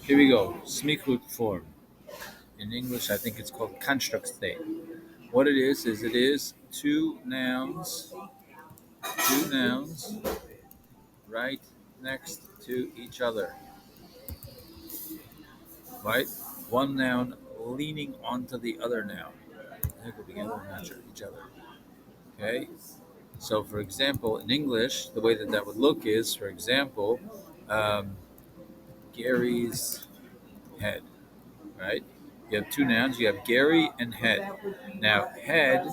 Here we go. Smichut form. In English, I think it's called construct state. What it is two nouns right next to each other, right? One noun leaning onto the other noun. They go together, not sure each other. Okay. So, for example, in English, the way that would look is, for example, um, Gary's head, right? You have two nouns. You have Gary and head. Now, head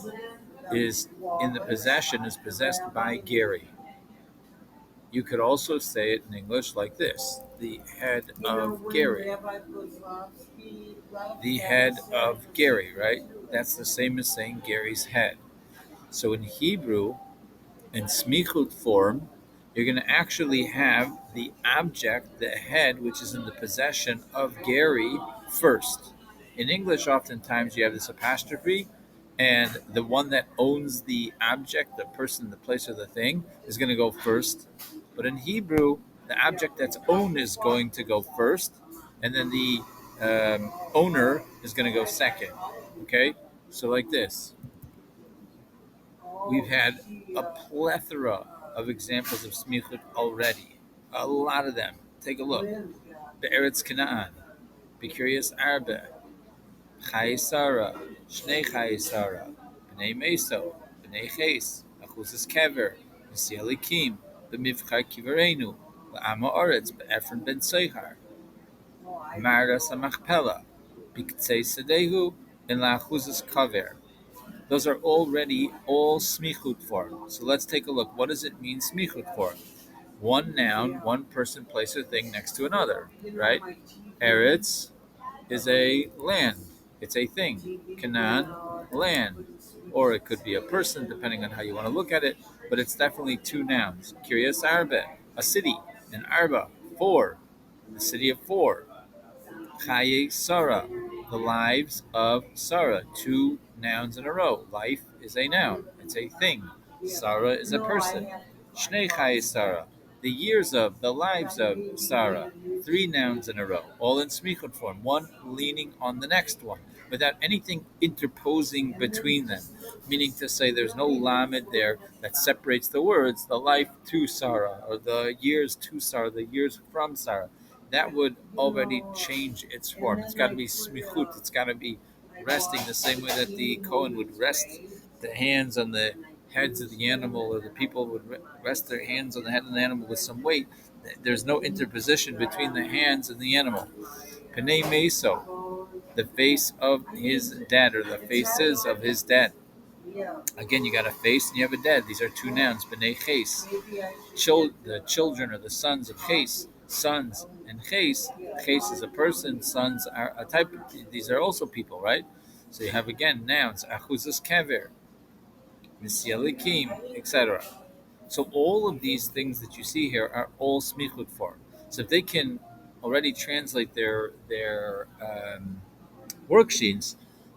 is in the possession is possessed by Gary. You could also say it in English like this: the head of Gary. The head of Gary, right? That's the same as saying Gary's head. So in Hebrew, in smichut form, you're going to actually have the object, the head, which is in the possession of Gary, first. In English, oftentimes you have this apostrophe, and the one that owns the object, the person, the place, or the thing, is going to go first. But in Hebrew, the object that's owned is going to go first, and then the owner is going to go second. Okay? So, like this. We've had a plethora of examples of smichut already. A lot of them. Take a look. Be'eretz Canaan, B'Kiryas Arba, Chai Sarah, Shnei Chai Sarah, B'nei Meso, B'nei Ches, Achuzas Kever, Nisi Alikim, B'mivchar Kivarenu, La'ama Oretz, B'Efren Ben Soihar, Mara Samachpela, B'Ktsei Sadehu, and La'achuzas Kaver. Those are already all smichut form. So let's take a look. What does it mean smichut form? One noun, one person, place, or thing next to another, right? Eretz is a land. It's a thing. Canaan, land. Or it could be a person, depending on how you want to look at it, but it's definitely two nouns. Kiryas Arba, a city. And Arba, four. The city of four. Chaye Sarah, the lives of Sarah. Two nouns in a row. Life is a noun, it's a thing. Sarah is a person. Shnei Chaye Sarah, the years of, the lives of Sarah. Three nouns in a row, all in smichut form, one leaning on the next one, without anything interposing between them. Meaning to say, there's no lamed there that separates the words, the life to Sarah, or the years to Sarah, the years from Sarah. That would already change its form. It's got to be smichut. It's got to be resting the same way that the Kohen would rest the hands on the heads of the animal, or the people would rest their hands on the head of the animal with some weight. There's no interposition between the hands and the animal. Panei Meso, the face of his dead, or the faces of his dead. Again, you got a face and you have a dead. These are two nouns. B'nei Ches, the children or the sons of Ches, sons and Ches. Ches is a person. Sons are a type. These are also people, right? So you have again nouns. Achuzas Kever, Misialikim, etc. So all of these things that you see here are all smichut form. So if they can already translate their worksheets,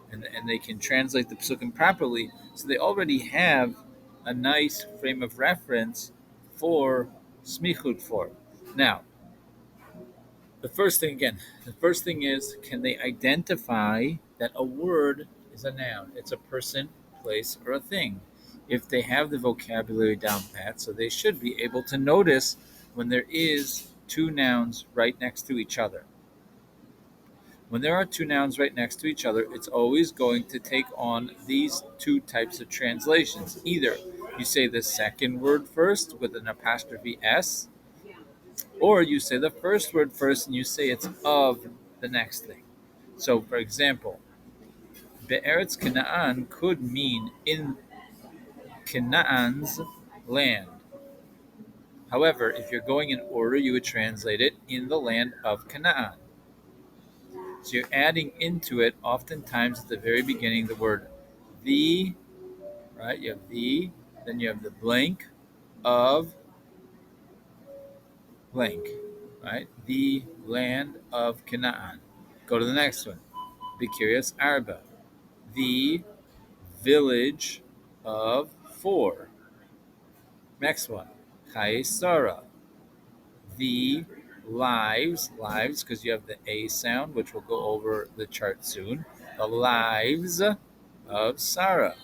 and they can translate the psukim properly, so they already have a nice frame of reference for smichut form. Now, the first thing is, can they identify that a word is a noun? It's a person, place, or a thing. If they have the vocabulary down pat, so they should be able to notice when there is two nouns right next to each other. When there are two nouns right next to each other, it's always going to take on these two types of translations. Either you say the second word first with an apostrophe S, or you say the first word first and you say it's of the next thing. So, for example, Be'eretz Canaan could mean in Canaan's land. However, if you're going in order, you would translate it in the land of Canaan. So you're adding into it, oftentimes at the very beginning, the word the, right? You have the, then you have the blank of blank, right? The land of Canaan. Go to the next one. B'Kiryas Arba, the village of four. Next one. Chai Sarah, the lives, because you have the A sound, which will go over the chart soon. The lives of Sarah.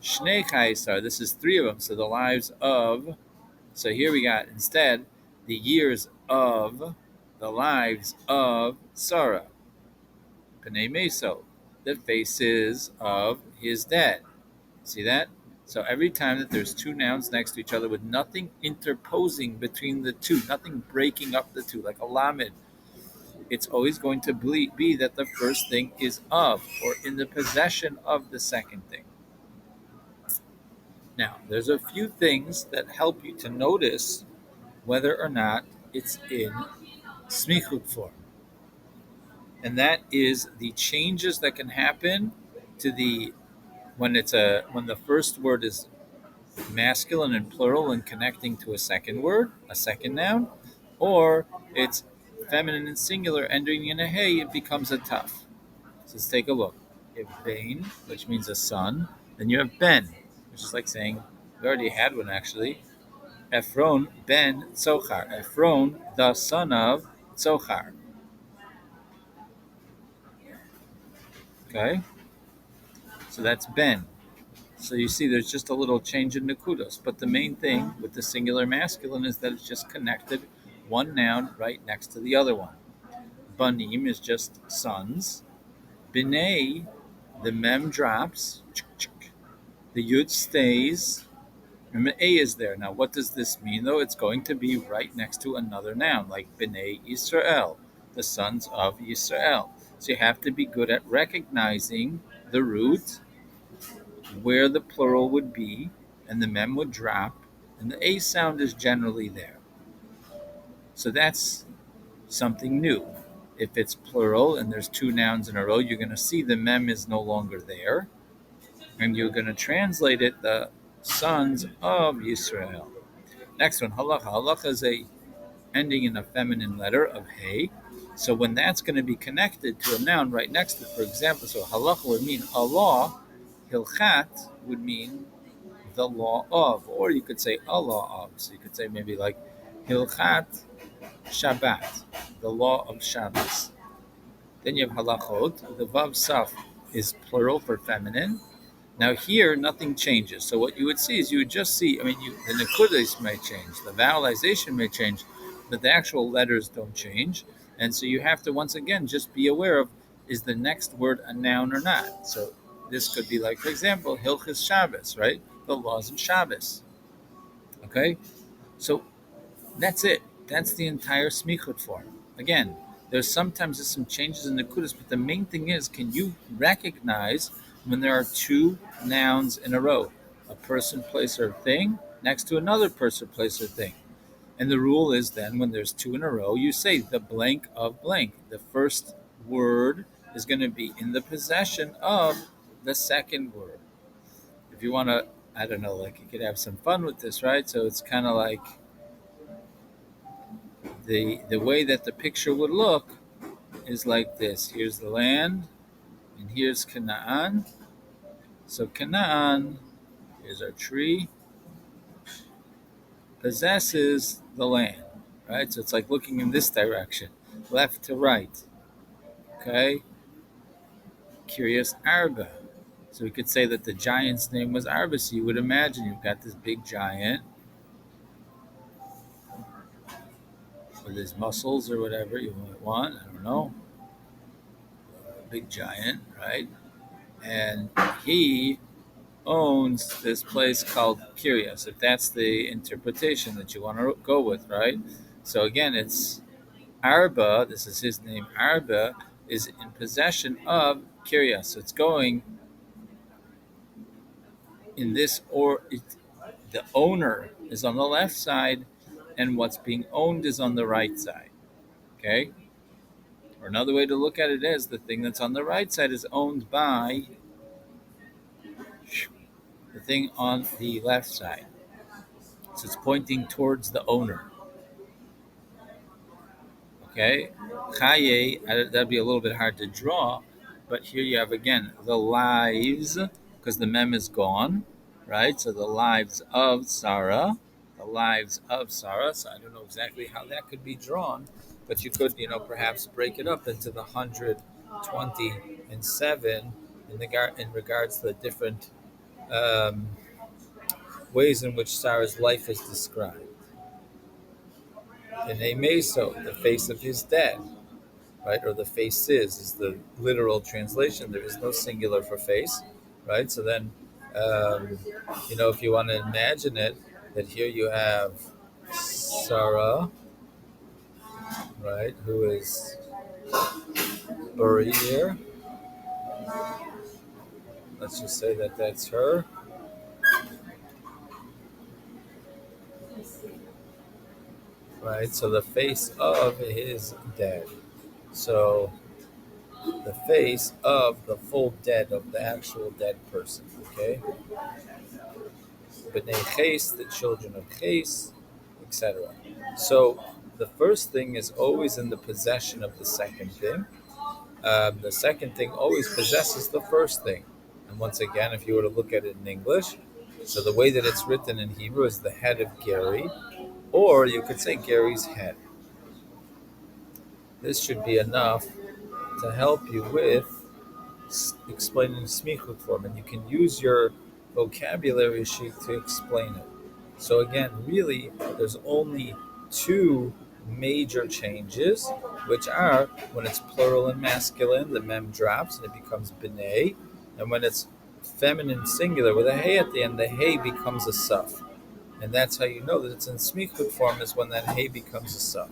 Shnei Kaisar, this is three of them. So the lives of, so here we got instead the years of the lives of Sarah. Pnei Meso, the faces of his dad. See that? So every time that there's two nouns next to each other with nothing interposing between the two, nothing breaking up the two, like a lamed, it's always going to be that the first thing is of or in the possession of the second thing. Now, there's a few things that help you to notice whether or not it's in smichut form. And that is the changes that can happen to the when the first word is masculine and plural and connecting to a second word, a second noun, or it's feminine and singular ending in a hey, it becomes a tough. So let's take a look. You have Bain, which means a son. Then you have Ben, which is like saying, we already had one actually. Ephron ben Tzochar. Ephron, the son of Tzochar. Okay? So that's Ben. So you see there's just a little change in Nakudos. But the main thing with the singular masculine is that it's just connected one noun right next to the other one. Banim is just sons. B'nai, the mem drops. The yud stays. And the A is there. Now, what does this mean, though? It's going to be right next to another noun, like B'nai Yisrael, the sons of Yisrael. So you have to be good at recognizing the root, where the plural would be, and the mem would drop, and the A sound is generally there. So that's something new. If it's plural and there's two nouns in a row, you're going to see the mem is no longer there, and you're going to translate it the sons of Yisrael. Next one, halacha. Halacha is a ending in a feminine letter of hey. So when that's going to be connected to a noun right next to it, for example, so halacha would mean a law, hilchat would mean the law of, or you could say a law of. So you could say maybe like hilchat Shabbat, the law of Shabbos. Then you have halachot. The vav saf is plural for feminine. Now here, nothing changes. So what you would see is you would just see, the nekudas may change, the vowelization may change, but the actual letters don't change. And so you have to, once again, just be aware of, is the next word a noun or not? So this could be like, for example, Hilchis Shabbos, right? The laws of Shabbos. Okay? So that's it. That's the entire smichut form. Again, there's sometimes some changes in the kudas, but the main thing is, can you recognize when there are two nouns in a row, a person, place, or thing next to another person, place, or thing? And the rule is then when there's two in a row, you say the blank of blank. The first word is going to be in the possession of the second word. If you want to, I don't know, like you could have some fun with this, right? So it's kind of like the way that the picture would look is like this. Here's the land, and here's Canaan. So Canaan, here's our tree, possesses the land, right? So it's like looking in this direction, left to right. Okay? Curious Arba. So we could say that the giant's name was Arba. So you would imagine you've got this big giant with his muscles or whatever you might want. I don't know. Big giant, right? And he owns this place called Curious, if that's the interpretation that you want to go with, right? So again, it's Arba, this is his name, Arba is in possession of Curious. So it's going in this, or the owner is on the left side and what's being owned is on the right side. Okay? Or another way to look at it is the thing that's on the right side is owned by the thing on the left side. So it's pointing towards the owner. Okay? Chaye, that'd be a little bit hard to draw, but here you have again the lives, because the mem is gone, right? So the lives of Sarah, the lives of Sarah. So I don't know exactly how that could be drawn, but you could, perhaps break it up into the 127 in regards to the different um, ways in which Sarah's life is described. In a meso, the face of his dad, right? Or the faces is the literal translation. There is no singular for face, right? So then, um, if you want to imagine it, that here you have Sarah, right, who is buried here. Let's just say that that's her, right? So the face of his dead. So the face of the full dead, of the actual dead person, okay? B'nai Ches, the children of Ches, etc. So the first thing is always in the possession of the second thing. The second thing always possesses the first thing. And once again, if you were to look at it in English, so the way that it's written in Hebrew is the head of Gary, or you could say Gary's head. This should be enough to help you with explaining Smichut form, and you can use your vocabulary sheet to explain it. So again, really, there's only two major changes, which are when it's plural and masculine, the mem drops and it becomes b'nei, and when it's feminine singular with a hey at the end, the hey becomes a suf, and that's how you know that it's in Smichut form is when that hey becomes a suf.